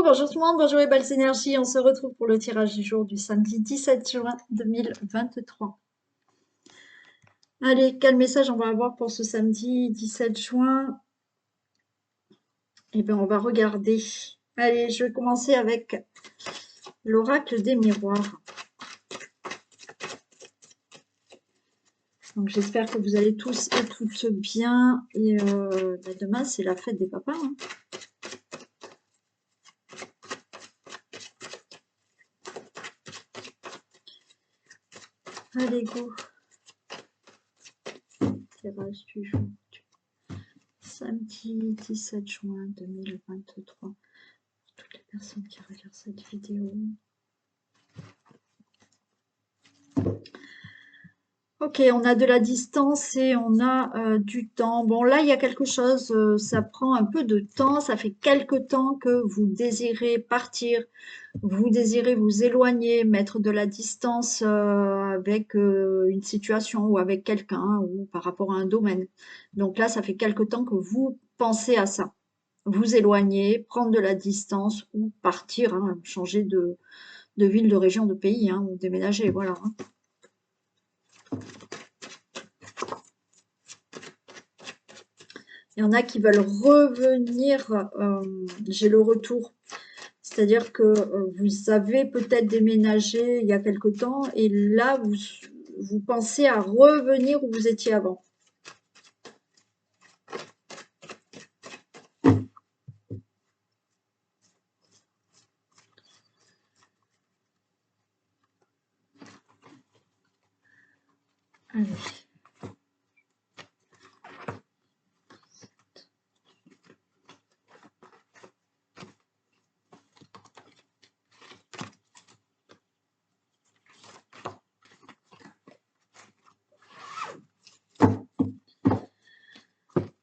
bonjour tout le monde, bonjour les belles énergies. On se retrouve pour le tirage du jour du samedi 17 juin 2023. Allez, quel message on va avoir pour ce samedi 17 juin? Eh bien, on va regarder. Allez, je vais commencer avec l'oracle des miroirs. Donc, j'espère que vous allez tous et toutes bien. Et demain, c'est la fête des papas. Hein. Allez, go. Tirage du jour. Samedi 17 juin 2023. Pour toutes les personnes qui regardent cette vidéo. Ok, on a de la distance et on a du temps. Bon, là, il y a quelque chose, ça prend un peu de temps. Ça fait quelque temps que vous désirez partir, vous désirez vous éloigner, mettre de la distance avec une situation ou avec quelqu'un ou par rapport à un domaine. Donc là, ça fait quelque temps que vous pensez à ça. Vous éloigner, prendre de la distance ou partir, hein, changer de ville, de région, de pays, hein, ou déménager, voilà. Hein. Il y en a qui veulent revenir, j'ai le retour. C'est-à-dire que vous avez peut-être déménagé il y a quelque temps et là, vous pensez à revenir où vous étiez avant. Allez.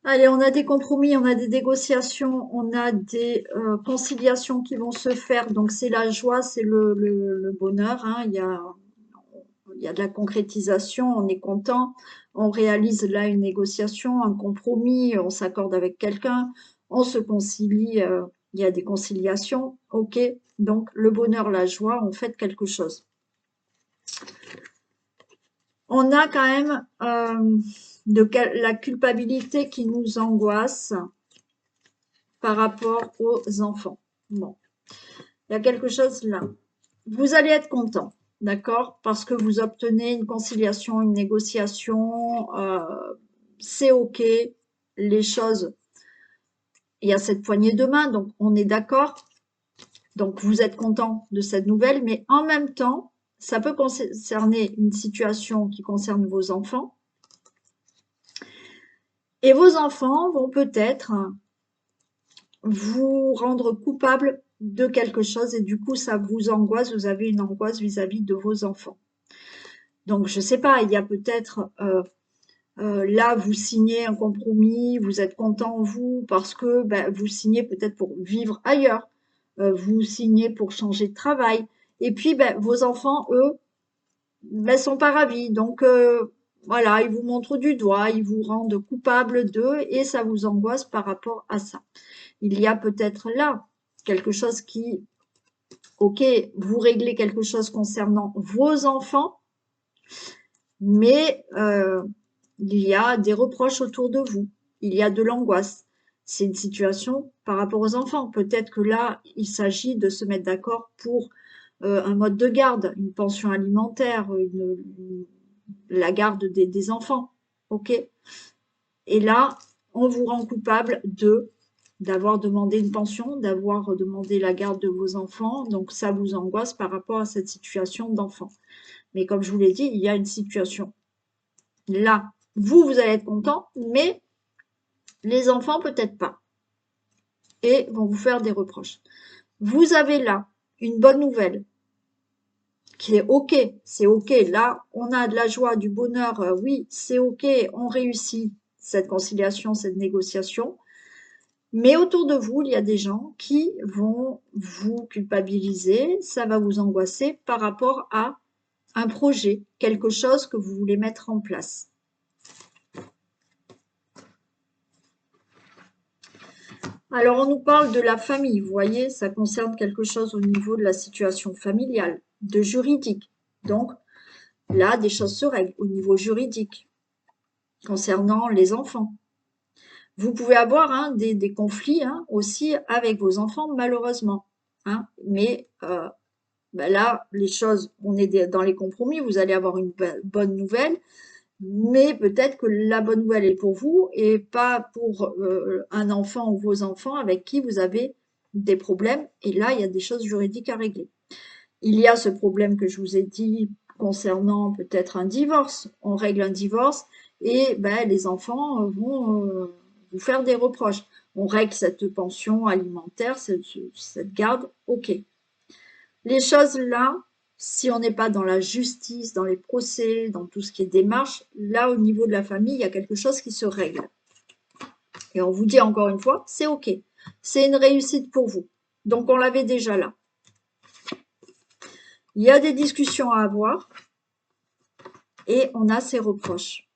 Allez, on a des compromis, on a des négociations, on a des conciliations qui vont se faire. Donc, c'est la joie, c'est le bonheur. Hein. Il y a de la concrétisation, on est content. On réalise là une négociation, un compromis, on s'accorde avec quelqu'un, on se concilie, il y a des conciliations. Ok, donc le bonheur, la joie, on fait quelque chose. On a quand même la culpabilité qui nous angoisse par rapport aux enfants. Bon, il y a quelque chose là. Vous allez être content, d'accord? Parce que vous obtenez une conciliation, une négociation, c'est ok, les choses, il y a cette poignée de main, donc on est d'accord. Donc vous êtes content de cette nouvelle, mais en même temps, ça peut concerner une situation qui concerne vos enfants. Et vos enfants vont peut-être vous rendre coupable de quelque chose et du coup, ça vous angoisse, vous avez une angoisse vis-à-vis de vos enfants. Donc, je ne sais pas, il y a peut-être, là, vous signez un compromis, vous êtes content, vous, parce que vous signez peut-être pour vivre ailleurs, vous signez pour changer de travail, et puis vos enfants, eux, sont pas ravis, donc voilà, ils vous montrent du doigt, ils vous rendent coupable d'eux, et ça vous angoisse par rapport à ça. Il y a peut-être là quelque chose qui, ok, vous réglez quelque chose concernant vos enfants, mais il y a des reproches autour de vous, il y a de l'angoisse. C'est une situation par rapport aux enfants. Peut-être que là, il s'agit de se mettre d'accord pour un mode de garde, une pension alimentaire, la garde des enfants, ok? Et là, on vous rend coupable d'avoir demandé une pension, d'avoir demandé la garde de vos enfants. Donc, ça vous angoisse par rapport à cette situation d'enfant. Mais comme je vous l'ai dit, il y a une situation. Là, vous allez être content, mais les enfants, peut-être pas. Et vont vous faire des reproches. Vous avez là une bonne nouvelle qui est OK. C'est OK. Là, on a de la joie, du bonheur. Oui, c'est OK. On réussit cette conciliation, cette négociation. Mais autour de vous, il y a des gens qui vont vous culpabiliser, ça va vous angoisser par rapport à un projet, quelque chose que vous voulez mettre en place. Alors, on nous parle de la famille, vous voyez, ça concerne quelque chose au niveau de la situation familiale, de juridique. Donc, là, des choses se règlent au niveau juridique, concernant les enfants. Vous pouvez avoir des conflits aussi avec vos enfants, malheureusement. Mais ben là, les choses, on est dans les compromis, vous allez avoir une bonne nouvelle, mais peut-être que la bonne nouvelle est pour vous et pas pour un enfant ou vos enfants avec qui vous avez des problèmes. Et là, il y a des choses juridiques à régler. Il y a ce problème que je vous ai dit concernant peut-être un divorce. On règle un divorce et ben, les enfants vont vous faire des reproches. On règle cette pension alimentaire, cette garde, ok. Les choses là, si on n'est pas dans la justice, dans les procès, dans tout ce qui est démarche, là au niveau de la famille, il y a quelque chose qui se règle. Et on vous dit encore une fois, c'est ok. C'est une réussite pour vous. Donc on l'avait déjà là. Il y a des discussions à avoir et on a ces reproches.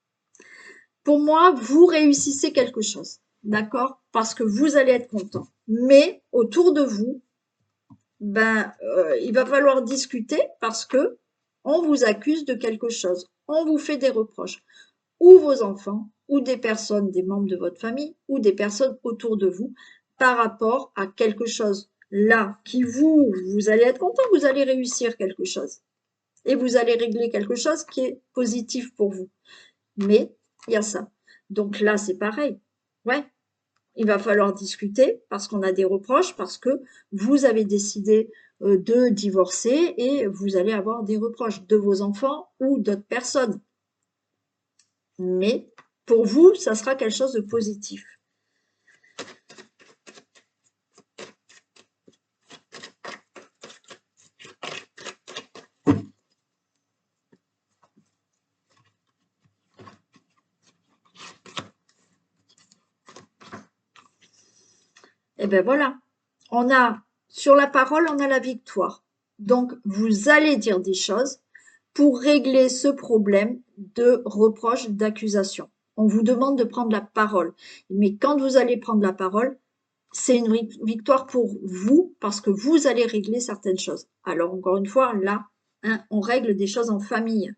Pour moi, vous réussissez quelque chose, d'accord? Parce que vous allez être content. Mais autour de vous, il va falloir discuter parce que on vous accuse de quelque chose, on vous fait des reproches, ou vos enfants, ou des personnes, des membres de votre famille, ou des personnes autour de vous, par rapport à quelque chose là qui vous allez être content, vous allez réussir quelque chose. Et vous allez régler quelque chose qui est positif pour vous. Mais il y a ça. Donc là, c'est pareil. Ouais, il va falloir discuter parce qu'on a des reproches, parce que vous avez décidé de divorcer et vous allez avoir des reproches de vos enfants ou d'autres personnes. Mais pour vous, ça sera quelque chose de positif. Et ben voilà, on a sur la parole, on a la victoire. Donc, vous allez dire des choses pour régler ce problème de reproche, d'accusation. On vous demande de prendre la parole. Mais quand vous allez prendre la parole, c'est une victoire pour vous parce que vous allez régler certaines choses. Alors, encore une fois, là, on règle des choses en famille.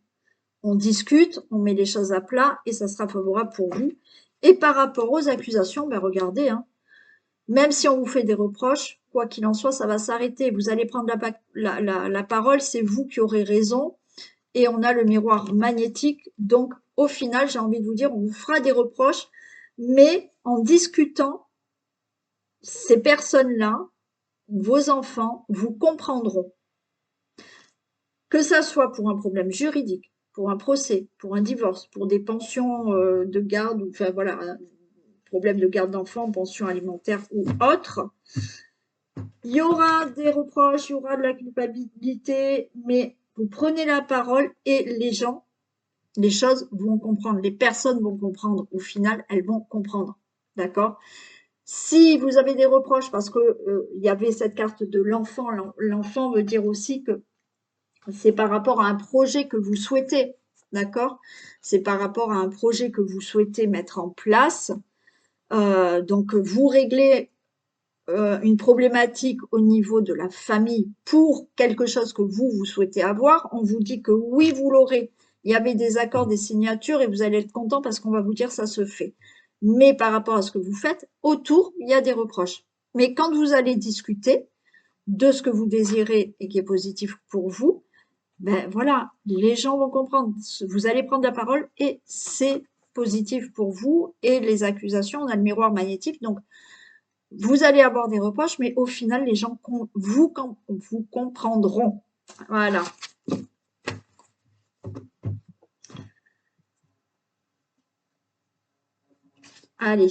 On discute, on met les choses à plat et ça sera favorable pour vous. Et par rapport aux accusations, ben regardez, même si on vous fait des reproches, quoi qu'il en soit, ça va s'arrêter. Vous allez prendre la parole, c'est vous qui aurez raison. Et on a le miroir magnétique. Donc, au final, j'ai envie de vous dire, on vous fera des reproches, mais en discutant, ces personnes-là, vos enfants, vous comprendront. Que ça soit pour un problème juridique, pour un procès, pour un divorce, pour des pensions de garde, enfin voilà, un problème de garde d'enfants, pension alimentaire ou autre, il y aura des reproches, il y aura de la culpabilité, mais vous prenez la parole et les gens, les choses vont comprendre, les personnes vont comprendre. Au final, elles vont comprendre. D'accord? Si vous avez des reproches, parce que il y avait cette carte de l'enfant, l'enfant veut dire aussi que c'est par rapport à un projet que vous souhaitez. D'accord? C'est par rapport à un projet que vous souhaitez mettre en place. Donc, vous réglez une problématique au niveau de la famille pour quelque chose que vous souhaitez avoir, on vous dit que oui, vous l'aurez. Il y avait des accords, des signatures et vous allez être content parce qu'on va vous dire ça se fait. Mais par rapport à ce que vous faites, autour, il y a des reproches. Mais quand vous allez discuter de ce que vous désirez et qui est positif pour vous, ben voilà, les gens vont comprendre. Vous allez prendre la parole et c'est positif pour vous. Et les accusations, on a le miroir magnétique, donc vous allez avoir des reproches, mais au final, les gens vous comprendront. Voilà. Allez.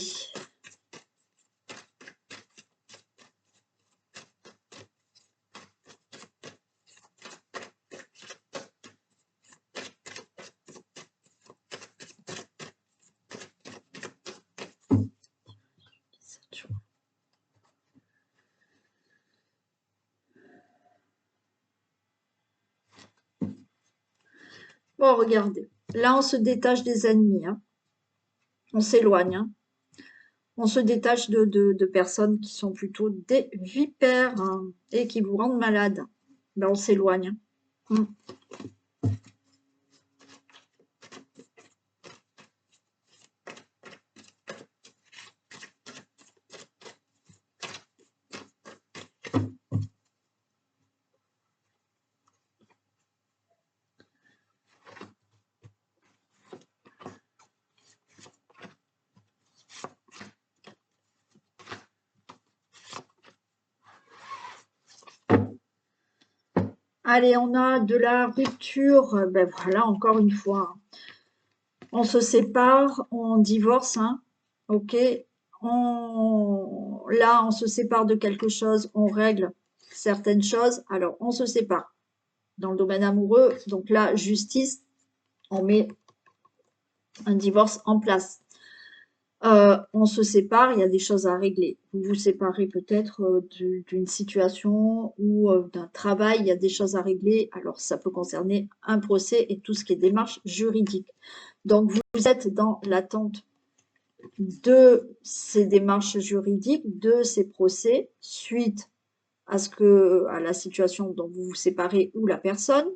Bon, regardez. Là, on se détache des ennemis. On s'éloigne. On se détache de personnes qui sont plutôt des vipères hein, et qui vous rendent malade. Ben, on s'éloigne. Mm. Allez, on a de la rupture. Ben voilà, encore une fois. On se sépare, on divorce, hein. Ok. Là, on se sépare de quelque chose, on règle certaines choses. Alors, on se sépare dans le domaine amoureux. Donc là, justice, on met un divorce en place. On se sépare, il y a des choses à régler. Vous vous séparez peut-être d'une situation ou d'un travail, il y a des choses à régler. Alors, ça peut concerner un procès et tout ce qui est démarche juridique. Donc, vous êtes dans l'attente de ces démarches juridiques, de ces procès, suite à la situation dont vous vous séparez ou la personne.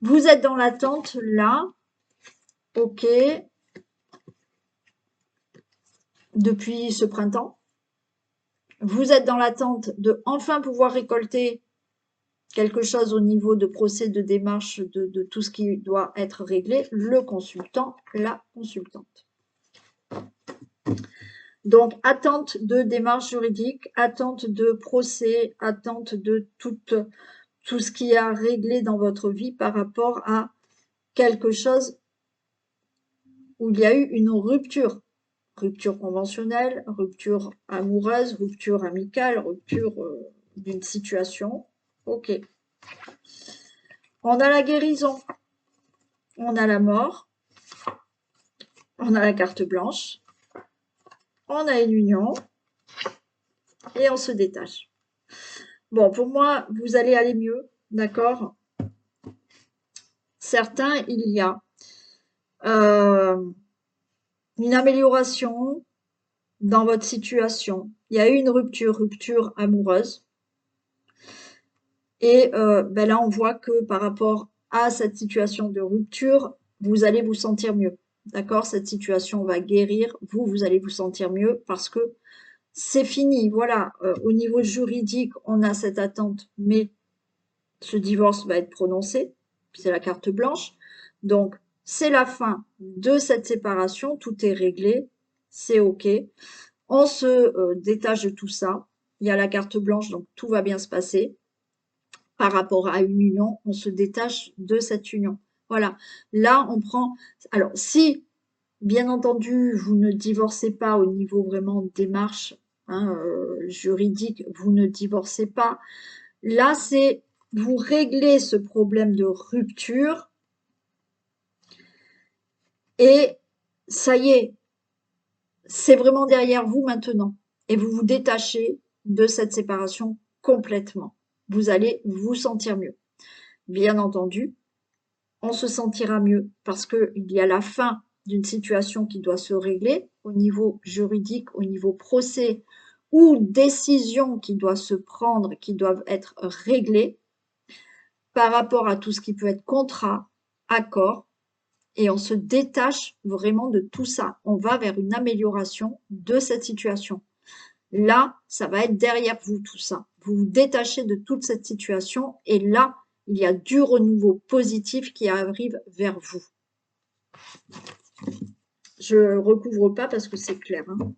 Vous êtes dans l'attente là, ok, depuis ce printemps. Vous êtes dans l'attente de enfin pouvoir récolter quelque chose au niveau de procès, de démarche, de tout ce qui doit être réglé, le consultant, la consultante. Donc, attente de démarche juridique, attente de procès, attente de tout ce qui est à régler dans votre vie par rapport à quelque chose où il y a eu une rupture. Rupture conventionnelle, rupture amoureuse, rupture amicale, rupture d'une situation. Ok. On a la guérison, on a la mort, on a la carte blanche, on a une union et on se détache. Bon, pour moi, vous allez aller mieux, d'accord? Certains, il y a une amélioration dans votre situation. Il y a eu une rupture amoureuse. Et ben là, on voit que par rapport à cette situation de rupture, vous allez vous sentir mieux. D'accord? Cette situation va guérir. Vous allez vous sentir mieux parce que c'est fini. Voilà. Au niveau juridique, on a cette attente, mais ce divorce va être prononcé. C'est la carte blanche. Donc, c'est la fin de cette séparation. Tout est réglé. C'est OK. On se détache de tout ça. Il y a la carte blanche, donc tout va bien se passer. Par rapport à une union, on se détache de cette union. Voilà. Là, on prend. Alors, si, bien entendu, vous ne divorcez pas au niveau vraiment démarche hein, juridique, vous ne divorcez pas. Là, c'est vous réglez ce problème de rupture et ça y est, c'est vraiment derrière vous maintenant. Et vous vous détachez de cette séparation complètement. Vous allez vous sentir mieux. Bien entendu, on se sentira mieux parce qu'il y a la fin d'une situation qui doit se régler au niveau juridique, au niveau procès ou décision qui doit se prendre, qui doivent être réglées par rapport à tout ce qui peut être contrat, accord, et on se détache vraiment de tout ça. On va vers une amélioration de cette situation. Là, ça va être derrière vous tout ça. Vous vous détachez de toute cette situation et là, il y a du renouveau positif qui arrive vers vous. Je recouvre pas parce que c'est clair. Hein.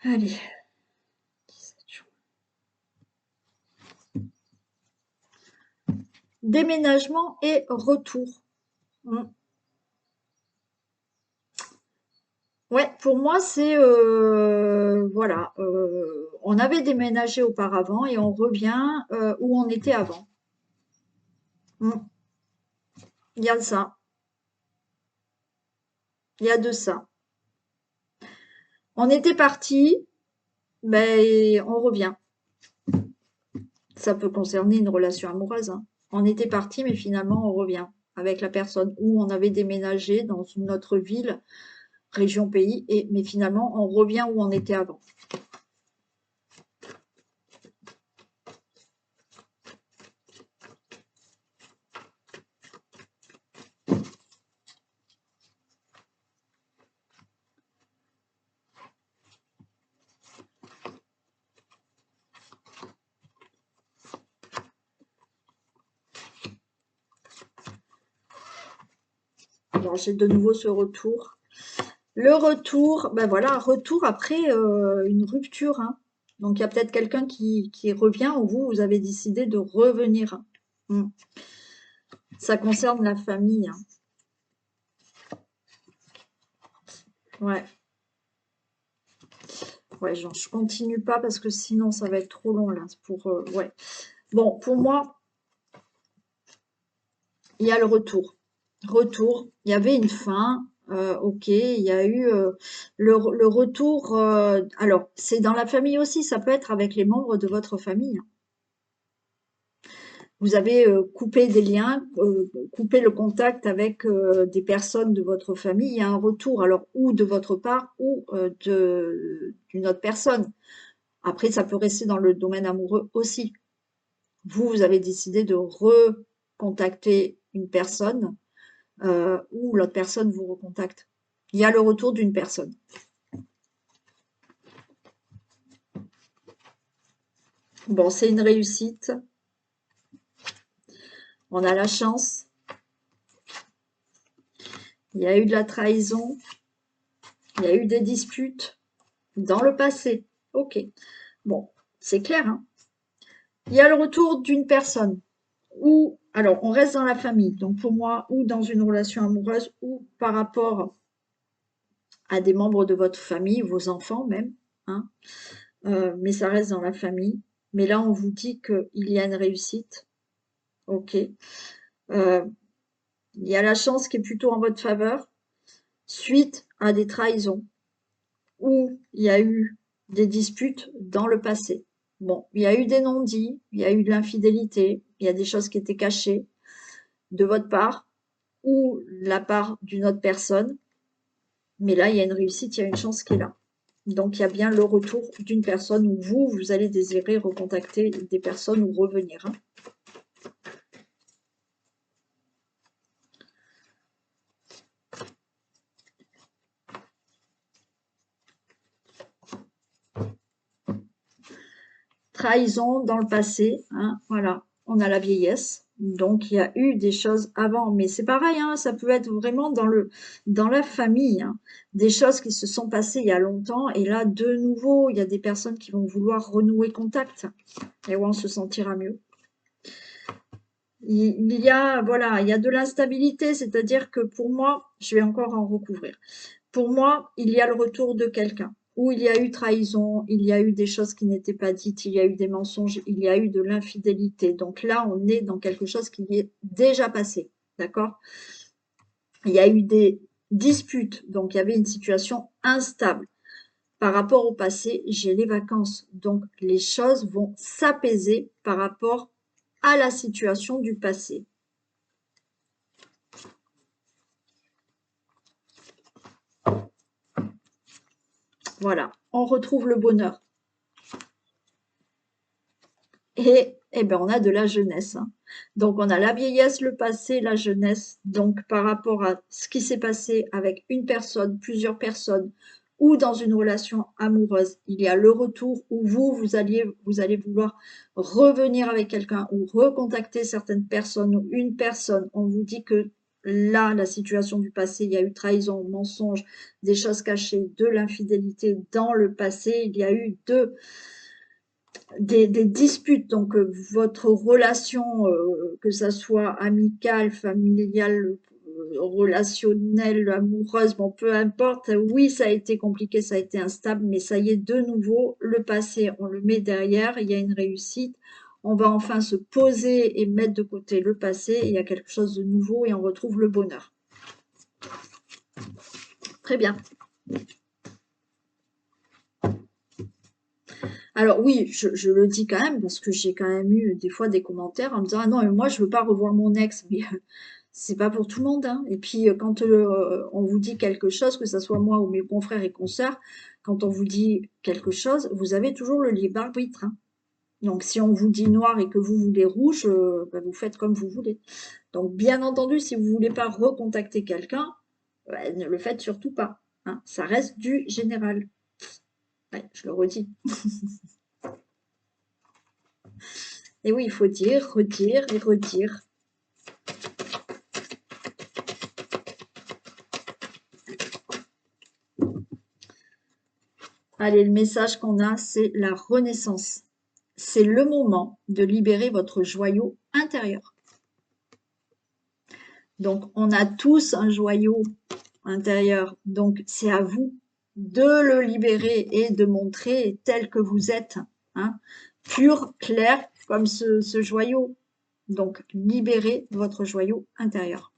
Allez. Déménagement et retour. Ouais, pour moi, c'est voilà, on avait déménagé auparavant et on revient où on était avant. Mm. Il y a de ça, il y a de ça. On était parti, ben on revient. Ça peut concerner une relation amoureuse, hein. On était parti, mais finalement on revient avec la personne où on avait déménagé dans une autre ville, région, pays, et mais finalement on revient où on était avant. Alors j'ai de nouveau ce retour. Le retour, ben voilà, retour après une rupture, hein. Donc il y a peut-être quelqu'un qui revient ou vous avez décidé de revenir. Hmm. Ça concerne la famille, hein. Ouais, ouais, je continue pas parce que sinon ça va être trop long là. Pour, ouais. Bon, pour moi, il y a le retour. Retour, il y avait une fin, ok, il y a eu le retour. Alors, c'est dans la famille aussi, ça peut être avec les membres de votre famille, hein. Vous avez coupé des liens, coupé le contact avec des personnes de votre famille. Il y a un retour, alors ou de votre part ou d'une autre personne. Après, ça peut rester dans le domaine amoureux aussi. Vous avez décidé de recontacter une personne ou l'autre personne vous recontacte. Il y a le retour d'une personne. Bon, c'est une réussite. On a la chance. Il y a eu de la trahison. Il y a eu des disputes dans le passé. Ok. Bon, c'est clair, hein. Il y a le retour d'une personne. Ou, alors, on reste dans la famille. Donc, pour moi, ou dans une relation amoureuse, ou par rapport à des membres de votre famille, vos enfants même, hein. Mais ça reste dans la famille. Mais là, on vous dit qu'il y a une réussite. Ok. Euh, il y a la chance qui est plutôt en votre faveur suite à des trahisons où il y a eu des disputes dans le passé. Bon, il y a eu des non-dits, il y a eu de l'infidélité, il y a des choses qui étaient cachées de votre part ou la part d'une autre personne, mais là, il y a une réussite, il y a une chance qui est là. Donc, il y a bien le retour d'une personne où vous allez désirer recontacter des personnes ou revenir, hein. Trahison dans le passé, hein, voilà, on a la vieillesse. Donc il y a eu des choses avant, mais c'est pareil, hein, ça peut être vraiment dans la famille, hein, des choses qui se sont passées il y a longtemps, et là de nouveau, il y a des personnes qui vont vouloir renouer contact, et où on se sentira mieux. Il y a voilà, il y a de l'instabilité, c'est-à-dire que pour moi, je vais encore en recouvrir. Pour moi, il y a le retour de quelqu'un où il y a eu trahison, il y a eu des choses qui n'étaient pas dites, il y a eu des mensonges, il y a eu de l'infidélité. Donc là, on est dans quelque chose qui est déjà passé, d'accord? Il y a eu des disputes, donc il y avait une situation instable. Par rapport au passé, j'ai les vacances, donc les choses vont s'apaiser par rapport à la situation du passé. Voilà, on retrouve le bonheur. Et ben, on a de la jeunesse, hein. Donc, on a la vieillesse, le passé, la jeunesse. Donc, par rapport à ce qui s'est passé avec une personne, plusieurs personnes, ou dans une relation amoureuse, il y a le retour où vous allez vouloir revenir avec quelqu'un ou recontacter certaines personnes ou une personne. On vous dit que là, la situation du passé, il y a eu trahison, mensonge, des choses cachées, de l'infidélité dans le passé. Il y a eu des disputes, donc votre relation, que ça soit amicale, familiale, relationnelle, amoureuse, bon, peu importe. Oui, ça a été compliqué, ça a été instable, mais ça y est, de nouveau, le passé, on le met derrière, il y a une réussite. On va enfin se poser et mettre de côté le passé, il y a quelque chose de nouveau et on retrouve le bonheur. Très bien. Alors oui, je le dis quand même, parce que j'ai quand même eu des fois des commentaires en me disant: «Ah non, mais moi je veux pas revoir mon ex», mais c'est pas pour tout le monde, hein. Et puis quand on vous dit quelque chose, que ce soit moi ou mes confrères et consoeurs, quand on vous dit quelque chose, vous avez toujours le libre arbitre, hein. Donc si on vous dit noir et que vous voulez rouge, bah, vous faites comme vous voulez. Donc bien entendu, si vous voulez pas recontacter quelqu'un, bah, ne le faites surtout pas, hein. Ça reste du général. Ouais, je le redis. Et oui, il faut dire, redire et redire. Allez, le message qu'on a, c'est la renaissance. C'est le moment de libérer votre joyau intérieur. Donc, on a tous un joyau intérieur. Donc, c'est à vous de le libérer et de montrer tel que vous êtes, hein, pur, clair, comme ce joyau. Donc, libérez votre joyau intérieur.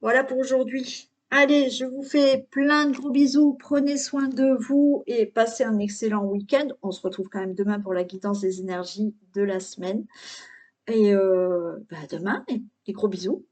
Voilà pour aujourd'hui. Allez, je vous fais plein de gros bisous. Prenez soin de vous et passez un excellent week-end. On se retrouve quand même demain pour la guidance des énergies de la semaine. Et demain, des gros bisous.